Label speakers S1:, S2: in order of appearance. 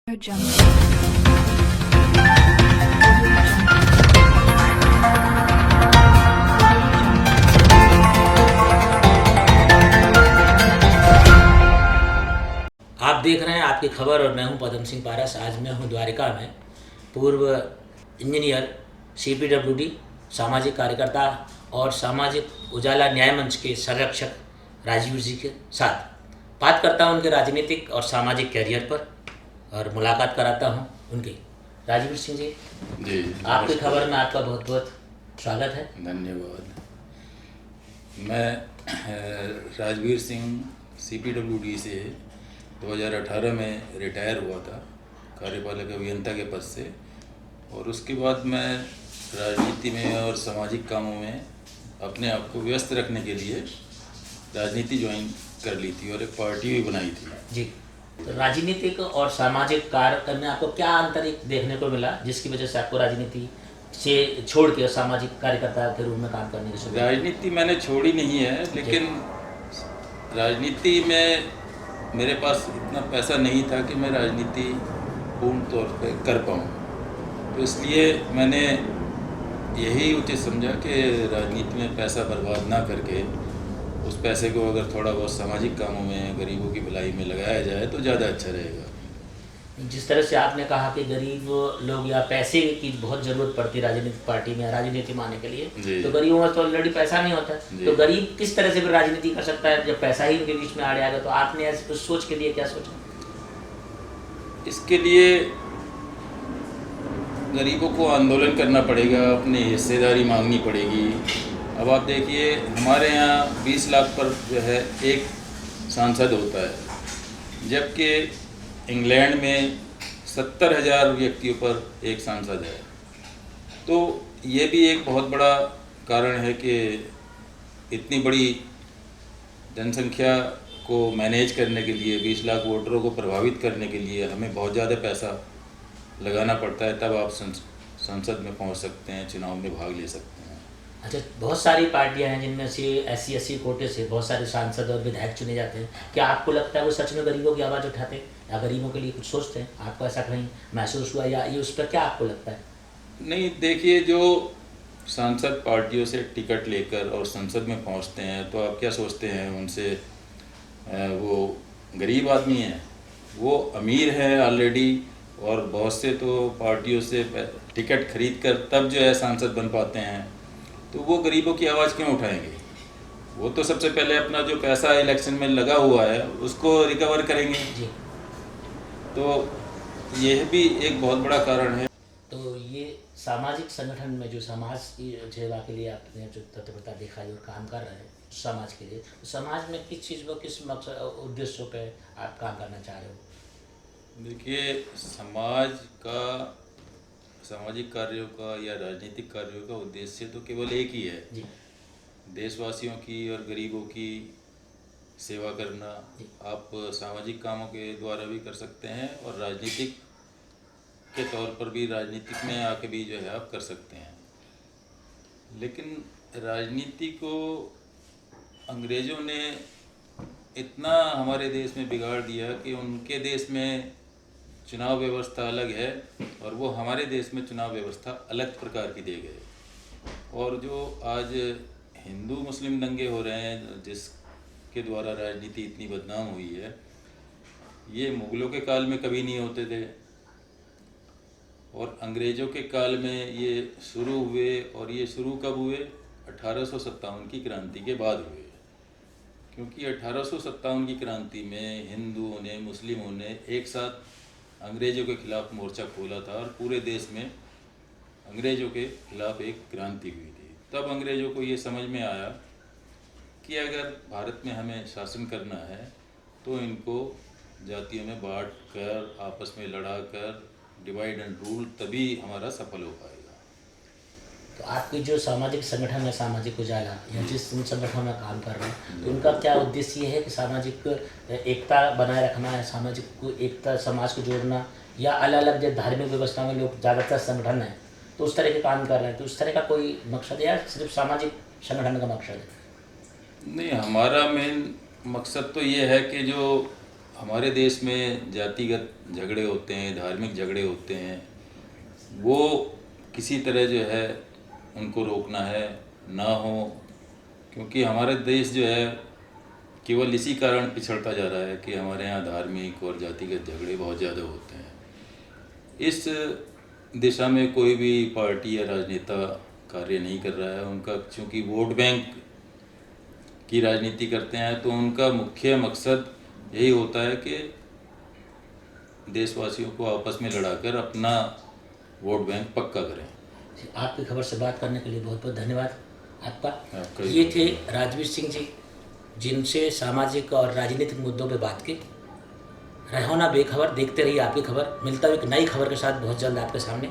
S1: आप देख रहे हैं आपकी खबर और मैं हूं पदम सिंह पारस। आज मैं हूं द्वारिका में पूर्व इंजीनियर CPWD सामाजिक कार्यकर्ता और सामाजिक उजाला न्याय मंच के संरक्षक राजीव जी के साथ बात करता हूं उनके राजनीतिक और सामाजिक कैरियर पर और मुलाकात कराता हूं उनकी। राजीव सिंह जी
S2: जी,
S1: आपकी खबर में आपका बहुत बहुत स्वागत है।
S2: धन्यवाद। मैं राजवीर सिंह CPWD से 2018 में रिटायर हुआ था कार्यपालक अभियंता के पद से, और उसके बाद मैं राजनीति में और सामाजिक कामों में अपने आप को व्यस्त रखने के लिए राजनीति ज्वाइन कर ली थी और एक पार्टी भी बनाई थी।
S1: जी, तो राजनीतिक और सामाजिक कार्य में आपको क्या अंतर देखने को मिला जिसकी वजह से आपको राजनीति से छोड़ के सामाजिक कार्यकर्ता के रूप में काम करने की सोची?
S2: राजनीति मैंने छोड़ी नहीं है, लेकिन राजनीति में मेरे पास इतना पैसा नहीं था कि मैं राजनीति पूर्ण तौर पर कर पाऊँ, तो इसलिए मैंने यही उचित समझा कि राजनीति में पैसा बर्बाद ना करके उस पैसे को अगर थोड़ा बहुत सामाजिक कामों में, गरीबों की भलाई में लगाया जाए तो ज़्यादा अच्छा रहेगा।
S1: जिस तरह से आपने कहा कि गरीब लोग या पैसे की बहुत ज़रूरत पड़ती है राजनीतिक पार्टी में, राजनीति में आने के लिए, तो गरीबों में तो ऑलरेडी पैसा नहीं होता, तो गरीब किस तरह से भी राजनीति कर सकता है जब पैसा ही उनके बीच में आ जाएगा? तो आपने ऐसे सोच के लिए क्या सोचा?
S2: इसके लिए गरीबों को आंदोलन करना पड़ेगा, अपनी हिस्सेदारी मांगनी पड़ेगी। अब आप देखिए, हमारे यहाँ 20 लाख पर जो है एक सांसद होता है, जबकि इंग्लैंड में 70,000 व्यक्तियों पर एक सांसद है। तो ये भी एक बहुत बड़ा कारण है कि इतनी बड़ी जनसंख्या को मैनेज करने के लिए, 20 लाख वोटरों को प्रभावित करने के लिए हमें बहुत ज़्यादा पैसा लगाना पड़ता है, तब आप संसद में पहुंच सकते हैं, चुनाव में भाग ले सकते हैं।
S1: अच्छा, बहुत सारी पार्टियां हैं जिनमें से SC कोटे से बहुत सारे सांसद और विधायक चुने जाते हैं। क्या आपको लगता है वो सच में गरीबों की आवाज़ उठाते हैं या गरीबों के लिए कुछ सोचते हैं? आपको ऐसा कहीं महसूस हुआ या ये उस पर क्या आपको लगता है?
S2: नहीं, देखिए, जो सांसद पार्टियों से टिकट लेकर और संसद में पहुंचते हैं, तो आप क्या सोचते हैं उनसे? वो गरीब आदमी हैं, वो अमीर है ऑलरेडी, और बहुत से तो पार्टियों से टिकट खरीद कर तब जो है सांसद बन पाते हैं, तो वो गरीबों की आवाज़ क्यों उठाएंगे? वो तो सबसे पहले अपना जो पैसा इलेक्शन में लगा हुआ है उसको रिकवर करेंगे
S1: जी।
S2: तो यह भी एक बहुत बड़ा कारण है।
S1: तो ये सामाजिक संगठन में जो समाज की सेवा के लिए आपने जो तत्परता दिखाई और काम कर रहे हैं समाज के लिए, तो समाज में किस चीज़ पर, किस मकसद उद्देश्यों पे आप काम करना चाह रहे हो?
S2: देखिए, समाज का, सामाजिक कार्यों का या राजनीतिक कार्यों का उद्देश्य तो केवल एक ही है
S1: जी।
S2: देशवासियों की और गरीबों की सेवा करना। आप सामाजिक कामों के द्वारा भी कर सकते हैं और राजनीतिक के तौर पर भी, राजनीतिक में आके भी जो है आप कर सकते हैं। लेकिन राजनीति को अंग्रेज़ों ने इतना हमारे देश में बिगाड़ दिया कि उनके देश में चुनाव व्यवस्था अलग है और वो हमारे देश में चुनाव व्यवस्था अलग प्रकार की दे गए। और जो आज हिंदू मुस्लिम दंगे हो रहे हैं, जिसके द्वारा राजनीति इतनी बदनाम हुई है, ये मुग़लों के काल में कभी नहीं होते थे और अंग्रेज़ों के काल में ये शुरू हुए। और ये शुरू कब हुए? 1857 की क्रांति के बाद हुए, क्योंकि 1857 की क्रांति में हिंदुओं ने, मुस्लिमों ने एक साथ अंग्रेज़ों के खिलाफ मोर्चा खोला था और पूरे देश में अंग्रेज़ों के खिलाफ एक क्रांति हुई थी। तब अंग्रेज़ों को ये समझ में आया कि अगर भारत में हमें शासन करना है तो इनको जातियों में बांट कर, आपस में लड़ा कर, डिवाइड एंड रूल, तभी हमारा सफल हो पाएगा।
S1: तो आपकी जो सामाजिक संगठन है, सामाजिक उजाला, या जिस संगठन में काम कर रहे हैं, तो उनका क्या उद्देश्य ये है कि सामाजिक एकता बनाए रखना है, सामाजिक एकता, समाज को जोड़ना, या अलग अलग जो धार्मिक व्यवस्था में लोग ज़्यादातर संगठन है तो उस तरह के काम कर रहे हैं, तो उस तरह का कोई मकसद है या सिर्फ सामाजिक संगठन का मकसद है?
S2: नहीं, हमारा मेन मकसद तो ये है कि जो हमारे देश में जातिगत झगड़े होते हैं, धार्मिक झगड़े होते हैं, वो किसी तरह जो है उनको रोकना है, ना हो, क्योंकि हमारा देश जो है केवल इसी कारण पिछड़ता जा रहा है कि हमारे यहाँ धार्मिक और जातिगत झगड़े बहुत ज़्यादा होते हैं। इस दिशा में कोई भी पार्टी या राजनेता कार्य नहीं कर रहा है। उनका चूँकि वोट बैंक की राजनीति करते हैं, तो उनका मुख्य मकसद यही होता है कि देशवासियों को आपस में लड़ाकर अपना वोट बैंक पक्का करें।
S1: आपकी खबर से बात करने के लिए बहुत बहुत धन्यवाद आपका।
S2: आपका
S1: ये थे राजवीर सिंह जी, जिनसे सामाजिक और राजनीतिक मुद्दों पे बात की। रहो ना बेखबर, देखते रहिए आपकी खबर। मिलता हूँ एक नई खबर के साथ बहुत जल्द आपके सामने।